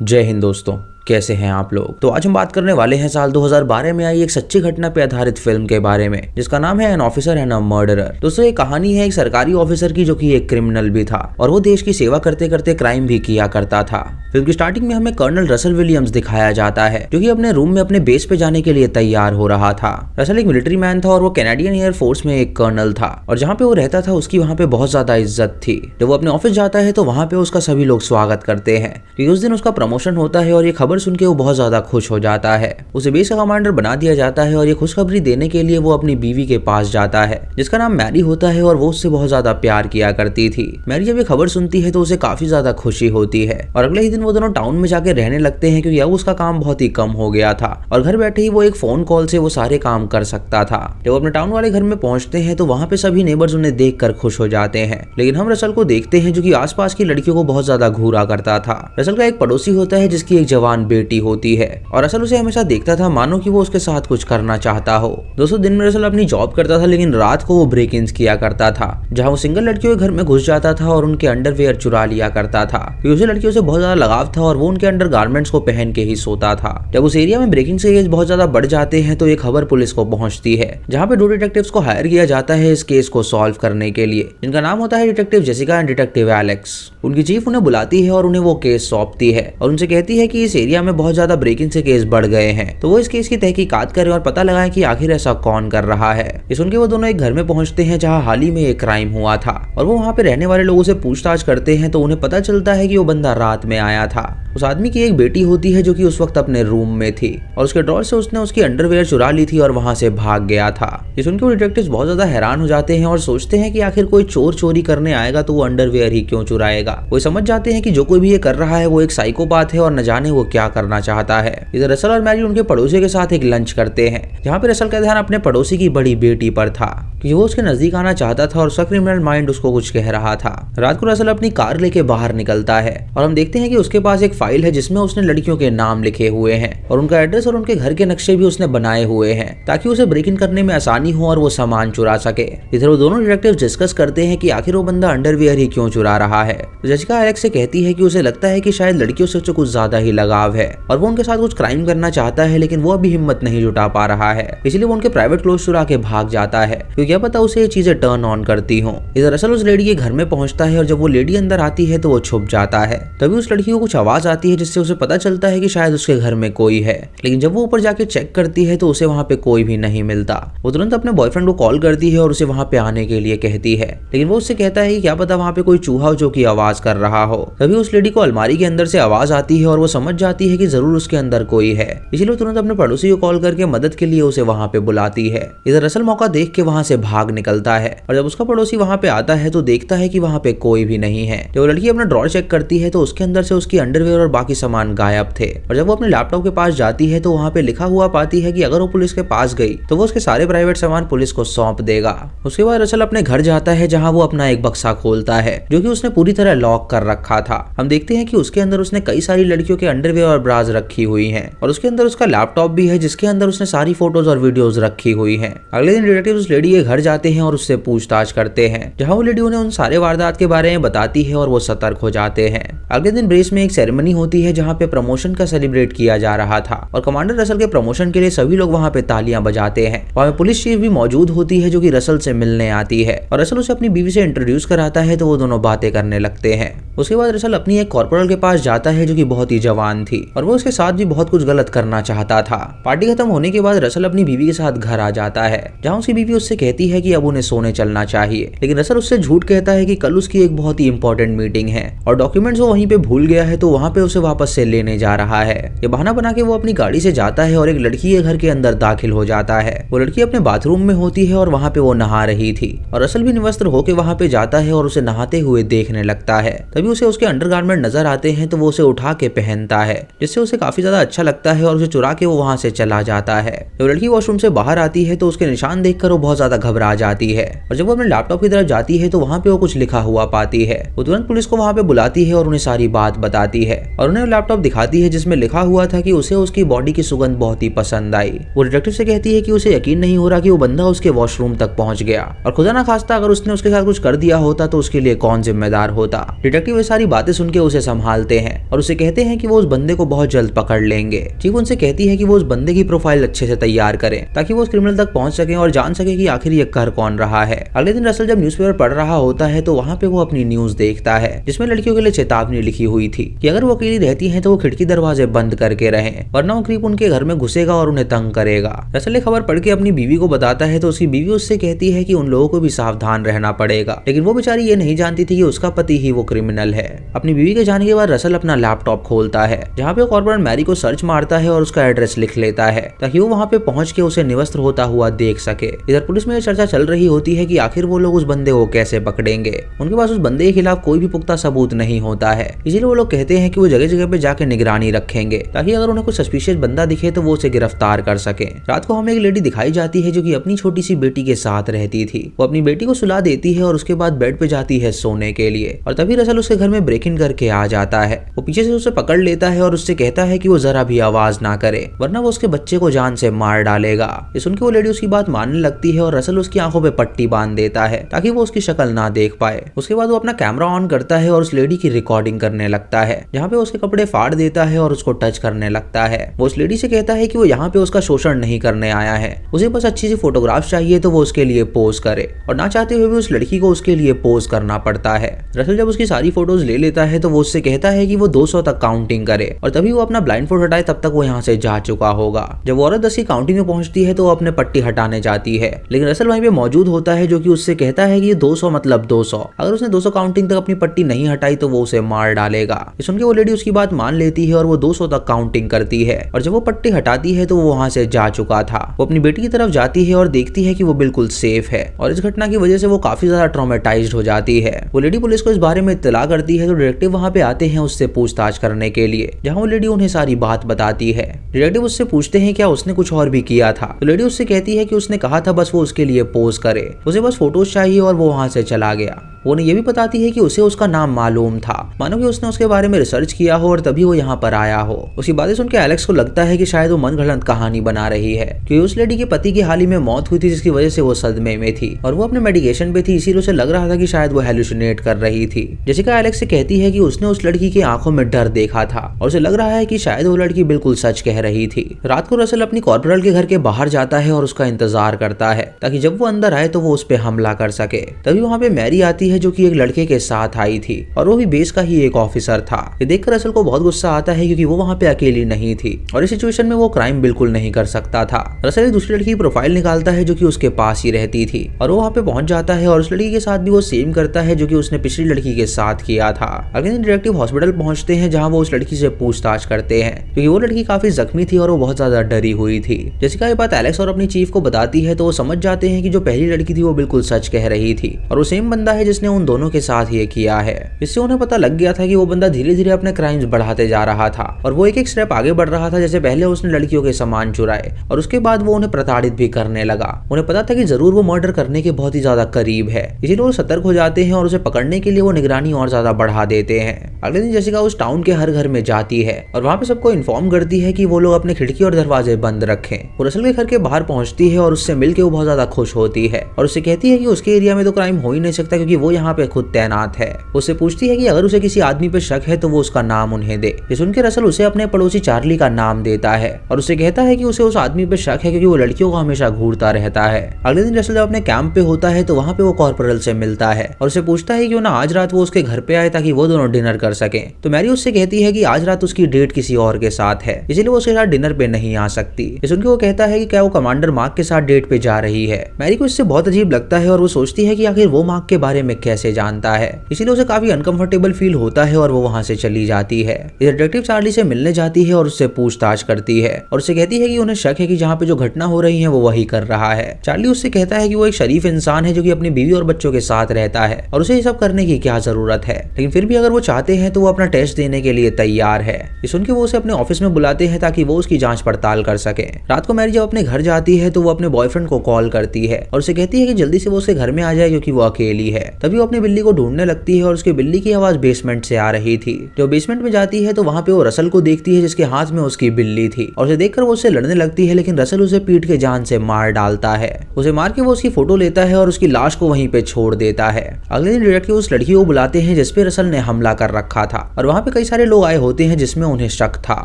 जय हिंद दोस्तों, कैसे हैं आप लोग। तो आज हम बात करने वाले हैं साल 2012 में आई एक सच्ची घटना पे आधारित फिल्म के बारे में, जिसका नाम है an officer and a murderer. दोस्तों ये कहानी है एक सरकारी ऑफिसर की जो कि एक क्रिमिनल भी था और वो देश की सेवा करते करते क्राइम भी किया करता था। फिल्म की स्टार्टिंग में हमें कर्नल रसल विलियम्स दिखाया जाता है जो कि अपने रूम में अपने बेस पे जाने के लिए तैयार हो रहा था। रसल एक मिलिट्री मैन था और वो कैनेडियन एयर फोर्स में एक कर्नल था और जहाँ पे वो रहता था उसकी वहाँ पे बहुत ज्यादा इज्जत थी। जब वो अपने ऑफिस जाता है तो वहाँ पे उसका सभी लोग स्वागत करते हैं क्योंकि उस दिन उसका प्रमोशन होता है और ये खबर सुन के वो बहुत ज्यादा खुश हो जाता है। उसे बेस का कमांडर बना दिया जाता है और ये खुशखबरी देने के लिए वो अपनी बीवी के पास जाता है जिसका नाम मैरी होता है और वो उससे बहुत ज्यादा प्यार किया करती थी। मैरी जब ये खबर सुनती है तो उसे काफी ज्यादा खुशी होती है और अगले ही दिन वो दोनों टाउन में जाके रहने लगते हैं क्योंकि अब उसका काम बहुत ही कम हो गया था और घर बैठे ही वो एक फोन कॉल से वो सारे काम कर सकता था। जब अपने टाउन वाले घर में पहुंचते हैं तो वहाँ पे सभी नेबर्स उन्हें देखकर खुश हो जाते हैं, लेकिन हम रसल को देखते हैं जो कि आसपास की लड़कियों को बहुत ज्यादा घूरा करता था। रसल का एक पड़ोसी होता है जिसकी एक जवान बेटी होती है और रसल उसे हमेशा देखता था मानो कि वो उसके साथ कुछ करना चाहता हो। दोस्तों दिन में रसल अपनी जॉब करता था लेकिन रात को वो ब्रेक इन्स किया करता था जहाँ वो सिंगल लड़कियों के घर में घुस जाता था और उनके अंडरवेयर चुरा लिया करता था क्योंकि उसे लड़कियों से बहुत ज्यादा लगाव था और वो उनके अंडर गारमेंट्स को पहन के ही सोता था। जब उस एरिया में ब्रेकिंग के केस बहुत ज्यादा बढ़ जाते हैं तो एक खबर पुलिस को पहुंचती है जहाँ पे 2 डिटेक्टिव्स को हायर किया जाता है इस केस को सॉल्व करने के लिए, जिनका नाम होता है detective Jessica and detective Alex. उनकी चीफ उन्हें बुलाती है और उन्हें वो केस सौंपती है और उनसे कहती है कि इस एरिया में बहुत ज्यादा ब्रेकिंग से केस बढ़ गए हैं तो वो इस केस की तहकीकात करें और पता लगाएं कि आखिर ऐसा कौन कर रहा है। ये सुनकर वो दोनों एक घर में पहुंचते हैं जहाँ हाल ही में एक क्राइम हुआ था और वो वहाँ पे रहने वाले लोगों से पूछताछ करते हैं तो उन्हें पता चलता है कि वो बंदा रात में आया था। उस आदमी की एक बेटी होती है जो कि उस वक्त अपने रूम में थी और उसके ड्रॉर से उसने उसकी अंडरवेयर चुरा ली थी और वहां से भाग गया था। ये सुनकर वो डिटेक्टिव्स बहुत ज्यादा हैरान हो जाते हैं और सोचते हैं कि आखिर कोई चोर चोरी करने आएगा तो वो अंडरवेयर ही क्यों चुराएगा। वो समझ जाते हैं कि जो कोई भी ये कर रहा है वो एक साइकोपाथ है और न जाने वो क्या करना चाहता है। इधर रसल और मैरी उनके पड़ोसी के साथ एक लंच करते हैं जहाँ पे रसल का ध्यान अपने पड़ोसी की बड़ी बेटी पर था क्योंकि वो उसके नजदीक आना चाहता था और उसका क्रिमिनल माइंड उसको कुछ कह रहा था। रात को रसल अपनी कार लेके बाहर निकलता है और हम देखते हैं कि उसके पास एक फाइल है जिसमें उसने लड़कियों के नाम लिखे हुए हैं और उनका एड्रेस और उनके घर के नक्शे भी उसने बनाए हुए हैं ताकि उसे ब्रेक इन करने में आसानी हो और वो सामान चुरा सके। इधर वो दोनों डिटेक्टिव डिस्कस करते हैं कि आखिर वो बंदा अंडरवियर ही क्यों चुरा रहा है। तो जेसिका एलेक्स से कहती है कि उसे लगता है कि शायद लड़कियों से कुछ ज्यादा ही लगाव है और वो उनके साथ कुछ क्राइम करना चाहता है लेकिन वो अभी हिम्मत नहीं जुटा पा रहा है, इसलिए वो उनके प्राइवेट क्लोज चुरा के भाग जाता है क्योंकि क्या पता उसे ये चीजें टर्न ऑन करती हो। इधर असल उस लेडी के घर में पहुंचता है और जब वो लेडी अंदर आती है तो वो छुप जाता है। तभी उस लड़की को कुछ आवाज आती है जिससे उसे पता चलता है कि शायद उसके घर में कोई है, लेकिन जब वो ऊपर जाके चेक करती है तो उसे वहाँ पे कोई भी नहीं मिलता। वो तुरंत अपने बॉयफ्रेंड को कॉल करती है और उसे वहाँ पे आने के लिए कहती है, लेकिन वो उससे कहता है कि क्या पता वहाँ पे कोई चूहा हो जो कि आवाज कर रहा हो। तभी उस लेडी को अलमारी के अंदर से आवाज आती है और वो समझ जाती है कि जरूर उसके अंदर कोई है, इसलिए तुरंत अपने पड़ोसी को कॉल करके मदद के लिए उसे वहाँ पे बुलाती है। इधर असल मौका देख के वहाँ से भाग निकलता है और जब उसका पड़ोसी वहाँ पे आता है तो देखता है कि वहाँ पे कोई भी नहीं है। जब लड़की अपना ड्रॉर चेक करती है तो उसके अंदर से उसकी अंडरवेयर और बाकी सामान गायब थे और जब वो अपने लैपटॉप के पास जाती है तो वहाँ पे लिखा हुआ पाती है कि अगर वो पुलिस के पास गई तो वो उसके सारे प्राइवेट सामान पुलिस को सौंप देगा। उसके बाद रसल अपने घर जाता है जहाँ वो अपना एक बक्सा खोलता है जो कि उसने पूरी तरह लॉक कर रखा था। हम देखते हैं कि उसके अंदर उसने कई सारी लड़कियों के अंडरवेयर और ब्राज रखी हुई हैं और उसके अंदर उसका लैपटॉप भी है जिसके अंदर उसने सारी फोटोज और वीडियोज रखी हुई हैं। अगले दिन डिटेक्टिव उस लेडी के घर जाते हैं और उससे पूछताछ करते हैं जहाँ वो लेडी उन्हें उन सारे वारदात के बारे में बताती है और वो सतर्क हो जाते हैं। अगले दिन ब्रेस में एक सेरेमनी होती है जहाँ पे प्रमोशन का सेलिब्रेट किया जा रहा था और कमांडर रसल के प्रमोशन के लिए सभी लोग वहाँ पे तालियां बजाते हैं। वहाँ पे पुलिस चीफ भी मौजूद होती है जो कि रसल से मिलने आती है और रसल उसे अपनी बीवी से इंट्रोड्यूस कराता है तो वो दोनों बातें करने लगते हैं। उसके बाद रसल अपनी एक कॉर्पोरल के पास जाता है जो कि बहुत ही जवान थी और वो उसके साथ भी बहुत कुछ गलत करना चाहता था। पार्टी खत्म होने के बाद रसल अपनी बीवी के साथ घर आ जाता है जहाँ उसकी बीवी उससे कहती है कि अब उन्हें सोने चलना चाहिए, लेकिन रसल उससे झूठ कहता है कि कल उसकी एक बहुत ही इंपॉर्टेंट मीटिंग है और डॉक्यूमेंट्स वो वहीं पे भूल गया है तो वहाँ पे उसे वापस से लेने जा रहा है। ये बहाना बना के वो अपनी गाड़ी से जाता है और एक लड़की के घर के अंदर दाखिल हो जाता है। वो लड़की अपने बाथरूम में होती है और वहाँ पे वो नहा रही थी और रसल भी निवस्त्र होके वहाँ पे जाता है और उसे नहाते हुए देखने लगता है। तभी उसे उसके अंडरगारमेंट नजर आते हैं तो वो उसे उठा के पहनता है जिससे उसे काफी ज्यादा अच्छा लगता है और उसे चुरा के वो वहाँ से चला जाता है। जब लड़की वॉशरूम से बाहर आती है तो उसके निशान देखकर वो बहुत ज्यादा घबरा जाती है और जब वो अपने लैपटॉप की तरफ जाती है तो वहाँ पे वो कुछ लिखा हुआ पाती है। वो तुरंत पुलिस को वहाँ पे बुलाती है और उन्हें सारी बात बताती है और उन्हें लैपटॉप दिखाती है जिसमें लिखा हुआ था कि उसे उसकी बॉडी की सुगंध बहुत ही पसंद आई। वो डिटेक्टिव से कहती है कि उसे यकीन नहीं हो रहा कि वो बंदा उसके वॉशरूम तक पहुंच गया और खुदा ना खास्ता अगर उसने उसके साथ कुछ कर दिया होता तो उसके लिए कौन जिम्मेदार होता। डिटेक्टिव ये सारी बातें सुन के उसे संभालते हैं और उसे कहते हैं कि वो उस बंदे बंदे को बहुत जल्द पकड़ लेंगे। चीफ उनसे कहती है कि वो उस बंदे की प्रोफाइल अच्छे से तैयार करें ताकि वो उस क्रिमिनल तक पहुंच सके और जान सके कि आखिर ये कर कौन रहा है। अगले दिन रसल जब न्यूज़पेपर पढ़ रहा होता है तो वहाँ पे वो अपनी न्यूज देखता है जिसमें लड़कियों के लिए चेतावनी लिखी हुई थी कि अगर वो अकेली रहती है तो वो खिड़की दरवाजे बंद करके रहें, वरना वो क्रीप उनके घर में घुसेगा और उन्हें तंग करेगा। रसल ये खबर पढ़ के अपनी बीवी को बताता है तो उसकी बीवी उससे कहती है कि उन लोगों को भी सावधान रहना पड़ेगा, लेकिन वो बेचारी ये नहीं जानती थी कि उसका पति ही वो क्रिमिनल है। अपनी बीवी के जाने के बाद रसल अपना लैपटॉप खोलता है जहाँ पे कॉर्पोरेट मैरी को सर्च मारता है और उसका एड्रेस लिख लेता है ताकि वो वहाँ पे पहुंच के उसे निवस्त्र होता हुआ देख सके। इधर पुलिस में चर्चा चल रही होती है कि आखिर वो लोग उस बंदे को कैसे पकड़ेंगे। उनके पास उस बंदे के खिलाफ कोई भी पुख्ता सबूत नहीं होता है, इसीलिए वो लोग कहते हैं कि वो जगह जगह पे जाके निगरानी रखेंगे ताकि अगर उन्हें कोई सस्पिशियस बंदा दिखे तो वो उसे गिरफ्तार कर सके। रात को हमें एक लेडी दिखाई जाती है जो कि अपनी छोटी सी बेटी के साथ रहती थी। वो अपनी बेटी को सुला देती है और उसके बाद बेड पे जाती है सोने के लिए और तभी रसल उसके घर में ब्रेक इन करके आ जाता है। वो पीछे से उसे पकड़ लेता है और उससे कहता है कि वो जरा भी आवाज ना करे वरना वो उसके बच्चे को जान से मार डालेगा। ये सुन के वो लेडी उसकी बात मानने लगती है और रसल उसकी आंखों पे पट्टी बांध देता है ताकि वो उसकी शक्ल ना देख पाए। उसके बाद वो अपना कैमरा ऑन करता है और उस लेडी की रिकॉर्डिंग करने लगता है जहाँ पे उसके कपड़े फाड़ देता है और उसको टच करने लगता है। वो उस लेडी से कहता है कि वो यहाँ पे उसका शोषण नहीं करने आया है, उसे बस अच्छी सी फोटोग्राफ चाहिए तो वो उसके लिए पोज करे और ना चाहते हुए भी उस लड़की को उसके लिए पोज करना पड़ता है। रसल जब उसकी सारी फोटोज ले लेता है तो वो उससे कहता है कि वो 200 तक काउंटिंग करे और तभी वो अपना ब्लाइंड फोल्ड हटाए, तब तक वो यहाँ से जा चुका होगा। जब वो औरत 10 की काउंटिंग में पहुंचती है तो वो अपने पट्टी हटाने जाती है, लेकिन रसल वहीं पे मौजूद होता है जो कि उससे कहता है कि ये 200 मतलब 200, अगर उसने 200 काउंटिंग तक अपनी पट्टी नहीं हटाई तो वो उसे मार डालेगा। ये सुन के वो लेडी उसकी बात मान लेती है और वो 200 तक काउंटिंग करती है और जब वो पट्टी हटाती है तो वो वहां से जा चुका था। वो अपनी बेटी की तरफ जाती है और देखती है कि वो बिल्कुल सेफ है और इस घटना की वजह से वो काफी ज्यादा ट्रॉमेटाइज्ड हो जाती है। वो लेडी पुलिस को इस बारे में इत्तला करती है तो डिटेक्टिव वहां पे आते हैं उससे पूछताछ करने के लिए, जहां वो लेडी उन्हें सारी बात बताती है। डिटेक्टिव उससे पूछते हैं क्या उसने कुछ और भी किया था, तो लेडी उससे कहती है कि उसने कहा था बस वो उसके लिए पोज करे, उसे बस फोटोज चाहिए और वो वहां से चला गया। वो उन्हें ये भी बताती है कि उसे उसका नाम मालूम था, मानो कि उसने उसके बारे में रिसर्च किया हो और तभी वो यहाँ पर आया हो। उसकी बातें सुन के एलेक्स को लगता है कि शायद वो मनगढ़ंत कहानी बना रही है क्योंकि उस लेडी के पति की हाल ही में मौत हुई थी जिसकी वजह से वो सदमे में थी और वो अपने मेडिकेशन पे थी, इसीलिए उसे लग रहा था कि शायद वो हेलुसिनेट कर रही थी। जेसिका एलेक्स से कहती है कि उसने उस लड़की की आंखों में डर देखा था और उसे लग रहा है कि शायद वो लड़की बिल्कुल सच कह रही थी। रात को रसल अपनी कॉर्पोरल के घर के बाहर जाता है और उसका इंतजार करता है ताकि जब वो अंदर आए तो वो उस पर हमला कर सके। तभी वहाँ पे मैरी आती है जो कि एक लड़के के साथ आई थी और वो भी बेस का ही एक ऑफिसर था। ये देखकर रसल को बहुत गुस्सा आता है क्योंकि वो वहाँ पे अकेली नहीं थी और इस सिचुएशन में वो क्राइम बिल्कुल नहीं कर सकता था। रसल एक दूसरी लड़की की प्रोफाइल निकालता है जो कि उसके पास ही रहती थी और वो वहाँ पे पहुंच जाता है और उस लड़की के साथ भी वो सेम करता है जो कि उसने पिछली लड़की के साथ किया था। अगले दिन डिटेक्टिव हॉस्पिटल पहुंचते हैं जहाँ वो उस लड़की से पूछताछ करते हैं क्योंकि वो लड़की काफी जख्मी थी और वो बहुत ज्यादा डरी हुई थी। जेसिका ये बात एलेक्स और अपनी चीफ को बताती है तो वो समझ जाते हैं कि जो पहली लड़की थी वो बिल्कुल सच कह रही थी और वो सेम बंदा है जिसने उन दोनों के साथ ये किया है। इससे उन्हें पता लग गया था कि वो बंदा धीरे धीरे अपने क्राइम्स बढ़ाते जा रहा था और वो एक एक स्टेप आगे बढ़ रहा था। जैसे पहले उसने लड़कियों के सामान चुराए और उसके बाद वो उन्हें प्रताड़ित भी करने लगा। उन्हें पता था कि जरूर वो मर्डर करने के बहुत ही ज्यादा करीब है, इसीलिए वो सतर्क हो जाते हैं और उसे पकड़ने के लिए वो निगरानी और ज्यादा बढ़ा देते हैं। अगले दिन जेसिका उस टाउन के हर घर में जाती है और वहाँ पे सबको इन्फॉर्म करती है कि वो लोग अपने खिड़की और दरवाजे बंद रखें। वो रसल के घर के बाहर पहुंचती है और उससे मिलकर वो बहुत ज्यादा खुश होती है और उससे कहती है कि उसके एरिया में तो क्राइम हो ही नहीं सकता क्योंकि वो यहाँ पे खुद तैनात है। उससे पूछती है कि अगर उसे किसी आदमी पे शक है तो वो उसका नाम उन्हें दे। ये सुनकर रसल उसे अपने पड़ोसी चार्ली का नाम देता है और उसे कहता है कि उसे उस आदमी पे शक है क्योंकि वो लड़कियों को हमेशा घूरता रहता है। अगले दिन रसल जब अपने कैंप पे होता है तो वहाँ पे वो कॉर्पोरल से मिलता है और उसे पूछता है कि ना आज रात वो उसके घर पे आए ताकि वो दोनों डिनर कर सके। तो मैरी उससे कहती है कि आज रात उसकी डेट किसी और के साथ है, इसीलिए वो उसके साथ डिनर पे नहीं आ सकती। ये सुनकर वो कहता है कि क्या वो कमांडर मार्क के साथ डेट पे जा रही है। मैरी को इससे बहुत अजीब लगता है और वो सोचती है कि आखिर वो मार्क के बारे में कैसे जानता है, इसीलिए उसे काफी अनकंफर्टेबल फील होता है और वो वहां से चली जाती है। इधर डिटेक्टिव चार्ली से मिलने जाती है और उससे पूछताछ करती है और उसे कहती है कि उन्हें शक है कि जहाँ पे जो घटना हो रही है वो वही कर रहा है। चार्ली उससे कहता है कि वो एक शरीफ इंसान है जो कि अपनी बीवी और बच्चों के साथ रहता है और उसे ये सब करने की क्या जरूरत है, लेकिन फिर भी अगर वो चाहते हैं तो वो अपना टेस्ट देने के लिए तैयार है। ये सुन के वो उसे अपने ऑफिस में बुलाते हैं ताकि वो उसकी जांच पड़ताल कर सके। रात को मैरी जब अपने घर जाती है तो वो अपने बॉयफ्रेंड को कॉल करती है और उसे कहती है कि जल्दी से वो उसके घर में आ जाए क्योंकि वो अकेली है। तभी तभी वो अपनी बिल्ली को ढूंढने लगती है और उसकी बिल्ली की आवाज बेसमेंट से आ रही थी। जब बेसमेंट में जाती है तो वहाँ पे वो रसल को देखती है जिसके हाथ में उसकी बिल्ली थी और उसे देखकर वो उससे लड़ने लगती है, लेकिन रसल उसे पीट के जान से मार डालता है। उसे मार के वो उसकी फोटो लेता है और उसकी लाश को वहीं पे छोड़ देता है। अगले दिन डिटेक्टिव उस लड़की को बुलाते हैं जिसपे रसल ने हमला कर रखा था और वहाँ पे कई सारे लोग आए होते हैं जिसमें उन्हें शक था।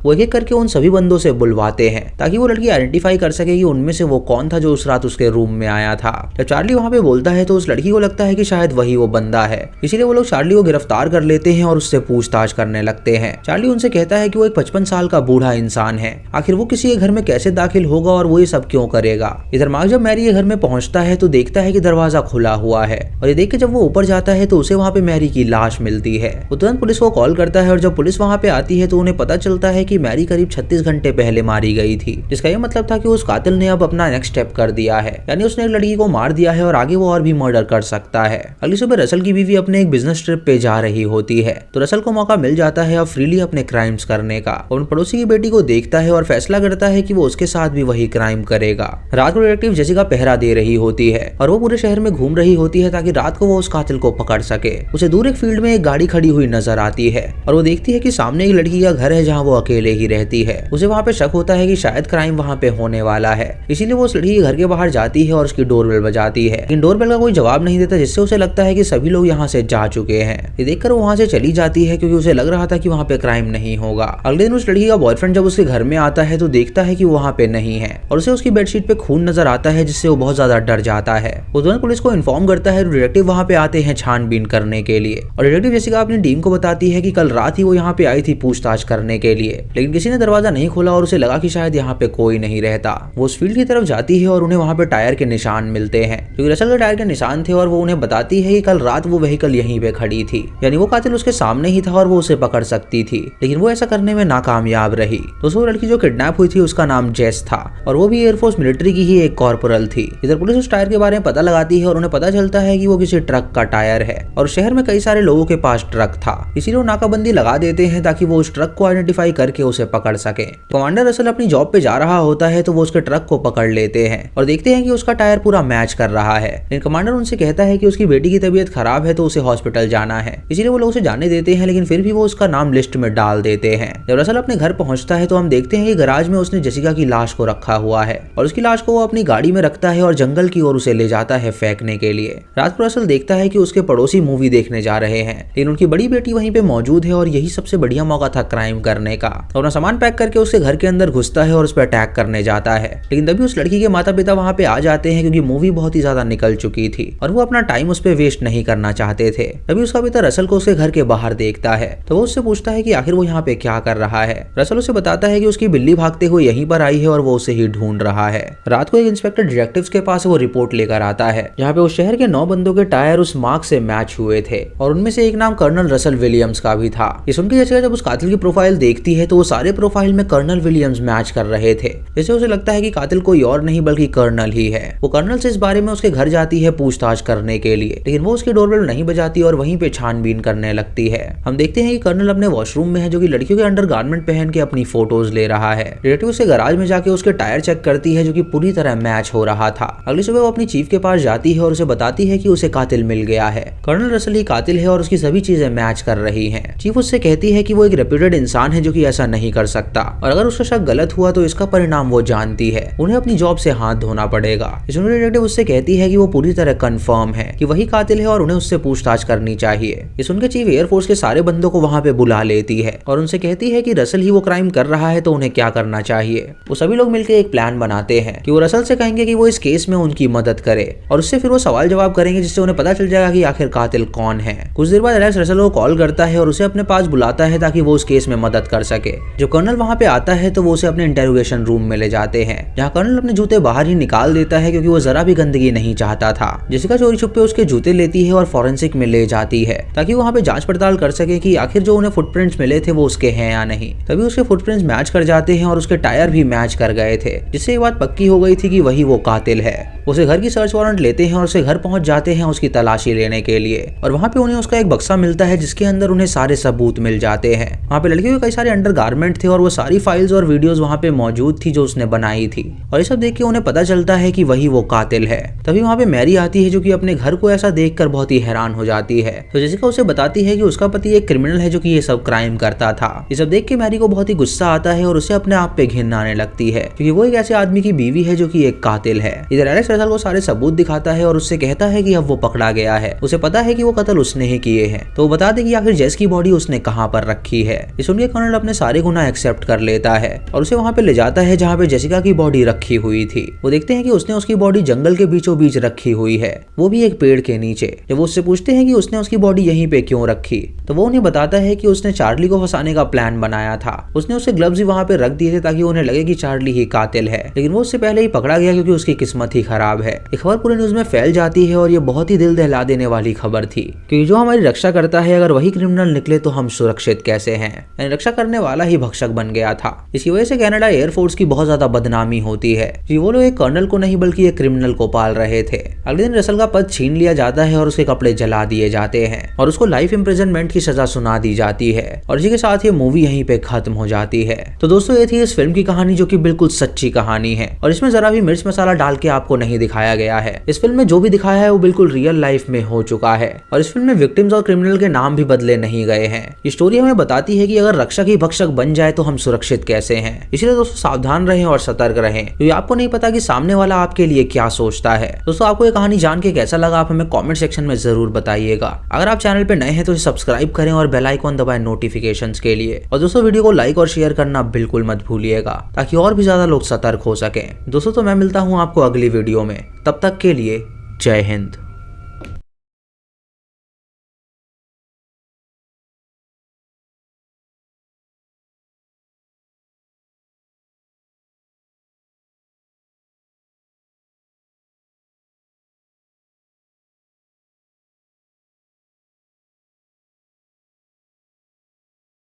वो एक एक करके उन सभी बंदों से बुलवाते हैं ताकि वो लड़की आइडेंटिफाई कर सके कि उनमें से वो कौन था जो उस रात उसके रूम में आया था। जब चार्ली वहाँ पे बोलता है तो उस लड़की को लगता है कि शायद वही वो बंदा है, इसीलिए वो लोग चार्ली को गिरफ्तार कर लेते हैं और उससे पूछताछ करने लगते हैं। चार्ली उनसे कहता है कि वो एक 55 साल का बूढ़ा इंसान है, आखिर वो किसी के घर में कैसे दाखिल होगा और वो ये सब क्यों करेगा। इधर मार्क जब मैरी के घर में पहुंचता है तो देखता है कि दरवाजा खुला हुआ है और ये देख के जब वो ऊपर जाता है तो उसे वहाँ पे मैरी की लाश मिलती है। वो तुरंत पुलिस को कॉल करता है और जब पुलिस वहाँ पे आती है तो उन्हें पता चलता है कि मैरी करीब 36 घंटे पहले मारी गई थी, जिसका ये मतलब था कि उस कातिल ने अब अपना नेक्स्ट स्टेप कर दिया है, यानी उसने एक लड़की को मार दिया है और आगे वो और भी मर्डर कर सकता है। अगली सुबह रसल की बीवी अपने एक बिजनेस ट्रिप पे जा रही होती है तो रसल को मौका मिल जाता है अब फ्रीली अपने क्राइम्स करने का। और पड़ोसी की बेटी को देखता है और फैसला करता है कि वो उसके साथ भी वही क्राइम करेगा। रात को डिटेक्टिव जेसिका पहरा दे रही होती है और वो पूरे शहर में घूम रही होती है ताकि रात को वो उस कातिल को पकड़ सके। उसे दूर एक फील्ड में एक गाड़ी खड़ी हुई नजर आती है और वो देखती है कि सामने एक लड़की का घर है जहाँ वो अकेले ही रहती है। उसे वहाँ पे शक होता है कि शायद क्राइम वहाँ पे होने वाला है, इसीलिए वो उस लड़की के घर के बाहर जाती है और उसकी डोरबेल बजाती है, लेकिन डोरबेल का कोई जवाब नहीं देता, जिससे उसे लगता है कि सभी लोग यहाँ से जा चुके हैं। ये देखकर वो वहाँ से चली जाती है क्योंकि उसे लग रहा था कि वहाँ पे क्राइम नहीं होगा। अगले दिन उस लड़की का बॉयफ्रेंड जब उसके घर में आता है तो देखता है कि वो वहाँ पे नहीं है और उसे उसकी बेडशीट पे खून नजर आता है, जिससे वो बहुत ज्यादा डर जाता है। वो तुरंत पुलिस को इन्फॉर्म करता है, डिटेक्टिव वहाँ पे आते हैं छानबीन करने के लिए और डिटेक्टिव जेसिका अपनी टीम को बताती है कि कल रात ही वो यहाँ पे आई थी पूछताछ करने के लिए, लेकिन किसी ने दरवाजा नहीं खोला और उसे लगा कि शायद यहाँ पे कोई नहीं रहता। वो उस फील्ड की तरफ जाती है और उन्हें वहाँ पे टायर के निशान मिलते हैं, क्योंकि रसल के टायर के निशान थे और वो उन्हें बताती है कि कल रात वो व्हीकल यहीं पे खड़ी थी, यानी वो कातिल उसके सामने ही था और वो उसे पकड़ सकती थी, लेकिन वो ऐसा करने में नाकामयाब रही। तो वो लड़की जो किडनैप हुई थी उसका नाम जेस था और वो भी एयरफोर्स मिलिट्री की ही एक कॉर्पोरल थी। इधर पुलिस उस टायर के बारे में पता लगाती है और उन्हें पता चलता है कि वो किसी ट्रक का टायर है और शहर में कई सारे लोगों के पास ट्रक था, इसीलिए वो नाकाबंदी लगा देते हैं ताकि वो उस ट्रक को आइडेंटिफाई करके उसे पकड़ सके। कमांडर रसल अपनी जॉब पे जा रहा होता है तो वो उसके ट्रक को पकड़ लेते हैं और देखते हैं कि उसका टायर पूरा मैच कर रहा है, लेकिन कमांडर उनसे कहता है कि उसकी बेटी की तबीयत खराब है तो उसे हॉस्पिटल जाना है, इसीलिए वो लोग उसे जाने देते हैं, लेकिन फिर भी वो उसका नाम लिस्ट में डाल देते हैं। जब रसल अपने घर पहुंचता है तो हम देखते हैं कि गराज में उसने जेसिका की लाश को रखा हुआ है और उसकी लाश को वो अपनी गाड़ी में रखता है और जंगल की ओर उसे ले जाता है फेंकने के लिए। रात को रसल देखता है कि उसके पड़ोसी मूवी देखने जा रहे हैं, लेकिन उनकी बड़ी बेटी वहीं पे मौजूद है और यही सबसे बढ़िया मौका था क्राइम करने का। अपना सामान पैक करके उसके घर के अंदर घुसता है और उस पर अटैक करने जाता है, लेकिन तभी उस लड़की के माता पिता वहाँ पे आ जाते हैं क्योंकि मूवी बहुत ही ज्यादा निकल चुकी थी और वो अपना टाइम उस पर वेस्ट नहीं करना चाहते थे। तभी उसका पिता रसल को उसके घर के बाहर देखता है तो वो उससे पूछता है कि आखिर वो यहाँ पे क्या कर रहा है। रसल उसे बताता है कि उसकी बिल्ली भागते हुए यहीं पर आई है और वो उसे ही ढूंढ रहा है। रात को एक इंस्पेक्टर डिटेक्टिव्स के पास वो रिपोर्ट लेकर आता है जहाँ पे उस शहर के 9 बंदों के टायर उस मार्क से मैच हुए थे और उनमें से एक नाम कर्नल रसल विलियम्स का भी था। ये सुनकर जेसिका जब उस कातिल की प्रोफाइल देखती है तो वो सारे प्रोफाइल में कर्नल विलियम्स मैच कर रहे थे, जिससे उसे लगता है कि कातिल कोई और नहीं बल्कि कर्नल ही है। वो कर्नल से इस बारे में उसके घर जाती है पूछताछ करने के लिए, लेकिन वो उसकी डोरबेल नहीं बजाती और वहीं पे छानबीन करने लगती है। हम देखते हैं कि कर्नल अपने वॉशरूम में है जो कि लड़कियों के अंडरगारमेंट पहन के अपनी फोटोज ले रहा है। डिटेक्टिव उसके गराज में जाके उसके टायर चेक करती है जो कि पूरी तरह मैच हो रहा था। अगली सुबह वो अपनी चीफ के पास जाती है और उसे बताती है कि उसे कातिल मिल गया है, कर्नल रसल ही कातिल है और उसकी सभी चीजें मैच कर रही हैं। चीफ उससे कहती है कि वो एक रेप्यूटेड इंसान है जो कि ऐसा नहीं कर सकता और अगर उसका शक गलत हुआ तो इसका परिणाम वो जानती है, उन्हें अपनी जॉब से हाथ धोना पड़ेगा। इसमें डिटेक्टिव उससे कहती है कि वो पूरी तरह कंफर्म है कि वही कातिल है और उन्हें उससे पूछताछ करनी चाहिए। ये सुनकर चीफ एयरफोर्स के सारे बंदों को वहाँ पे बुला लेती है और उनसे कहती है कि रसल ही वो क्राइम कर रहा है तो उन्हें क्या करना चाहिए। वो सभी लोग मिलकर एक प्लान बनाते हैं कि वो रसल से कहेंगे कि वो इस केस में उनकी मदद करे और उससे फिर वो सवाल जवाब करेंगे जिससे उन्हें पता चल जाएगा कि आखिर कातिल कौन है। कुछ देर बाद एलेक्स रसल को कॉल करता है और उसे अपने पास बुलाता है ताकि वो उस केस में मदद कर सके। जब कर्नल वहाँ पे आता है तो वो उसे अपने इंटेरोगेशन रूम में ले जाते हैं जहाँ कर्नल अपने जूते बाहर ही निकाल देता है क्योंकि वो जरा भी गंदगी नहीं चाहता था। जेसिका चोरी छुपे उसके जूते लेती है और फॉरेंसिक में ले जाती है ताकि वहाँ पे जांच पड़ताल कर सके कि आखिर जो उन्हें फुटप्रिंट्स मिले थे वो उसके हैं या नहीं। तभी उसके फुटप्रिंट्स मैच कर जाते हैं और उसके टायर भी मैच कर गए थे, जिससे ये बात पक्की हो गई थी कि वही वो कातिल है। उसे घर की सर्च वारंट लेते हैं और उसे घर पहुंच जाते हैं उसकी तलाशी लेने के लिए और वहाँ पे उन्हें उसका एक बक्सा मिलता है जिसके अंदर उन्हें सारे सबूत मिल जाते हैं। वहाँ पे लड़कियों के कई सारे अंडरगारमेंट थे और वो सारी फाइल्स और वीडियोस वहाँ पे मौजूद थी जो उसने बनाई थी और ये सब देख के उन्हें पता चलता है कि वही वो कातिल है। तभी वहाँ पे मैरी आती है जो कि अपने घर को ऐसा देखकर बहुत ही हैरान हो जाती है। तो जेसिका उसे बताती है कि उसका पति एक क्रिमिनल है जो कि ये सब क्राइम करता था। ये सब देख के मैरी को बहुत ही गुस्सा आता है और उसे अपने आप पे घिन आने लगती है, क्योंकि वो एक ऐसे आदमी की बीवी है जो कि एक कातिल है। इधर एलेक्स रसल को सारे सबूत दिखाता है और उससे कहता है कि अब वो पकड़ा गया है, उसे पता है कि वो कत्ल उसने ही किए हैं। तो वो बता दे कि आखिर जेस की बॉडी उसने कहाँ पर रखी है। ये सुनकर कर्नल अपने सारे गुनाह एक्सेप्ट कर लेता है और उसे वहाँ पे ले जाता है जहाँ पे जेसिका की बॉडी रखी हुई थी। वो देखते हैं कि उसने उसकी बॉडी जंगल के बीचों बीच रखी हुई है, वो भी एक पेड़ के नीचे। जब वो उससे पूछते हैं कि उसने उसकी बॉडी यहीं पे क्यों रखी, तो वो उन्हें बताता है कि उसने चार्ली को फंसाने का प्लान बनाया था। उसने उसे ग्लव्स ही वहाँ पे रख दिए थे ताकि उन्हें लगे कि चार्ली ही कातिल है, लेकिन वो उससे पहले ही पकड़ा गया क्योंकि उसकी किस्मत ही खराब है। ये खबर पूरे न्यूज में फैल जाती है और ये बहुत ही दिल दहला देने वाली खबर थी, क्योंकि जो हमारी रक्षा करता है अगर वही क्रिमिनल निकले तो हम सुरक्षित कैसे हैं। यानी रक्षा करने वाला ही भक्षक बन गया था। इसी वजह से कनाडा एयरफोर्स की बहुत ज्यादा बदनामी होती है कि वो लोग एक कर्नल को नहीं बल्कि एक क्रिमिनल को पाल रहे थे। अगले दिन रसल का पद छीन लिया जाता है और उसके कपड़े जला दिए जाते हैं और उसको लाइफ इंप्रिजनमेंट की सजा सुना दी जाती है और इसी के साथ ये मूवी यहीं पे खत्म हो जाती है। तो दोस्तों ये थी इस फिल्म की कहानी जो कि बिल्कुल सच्ची कहानी है और इसमें जरा भी मिर्च मसाला डाल के आपको नहीं दिखाया गया है। इस फिल्म में जो भी दिखाया है वो बिल्कुल रियल लाइफ में हो चुका है और इस फिल्म में विक्टिम्स और क्रिमिनल के नाम भी बदले नहीं गए हैं। ये स्टोरी हमें बताती है कि अगर रक्षक ही भक्षक बन जाए तो हम सुरक्षित कैसे हैं। इसलिए दोस्तों सावधान रहें और सतर्क रहें, क्योंकि आपको नहीं पता कि सामने वाला आपके लिए क्या सोचता है। दोस्तों आपको ये कहानी जान के कैसा लगा आप हमें कमेंट सेक्शन में जरूर बताइएगा। अगर आप चैनल पे नए हैं तो सब्सक्राइब करें और बेल आइकन दबाएं नोटिफिकेशंस के लिए। और दोस्तों वीडियो को लाइक और शेयर करना बिल्कुल मत भूलिएगा ताकि और भी ज्यादा लोग सतर्क हो सकें। दोस्तों तो मैं मिलता हूँ आपको अगली वीडियो में, तब तक के लिए जय हिंद।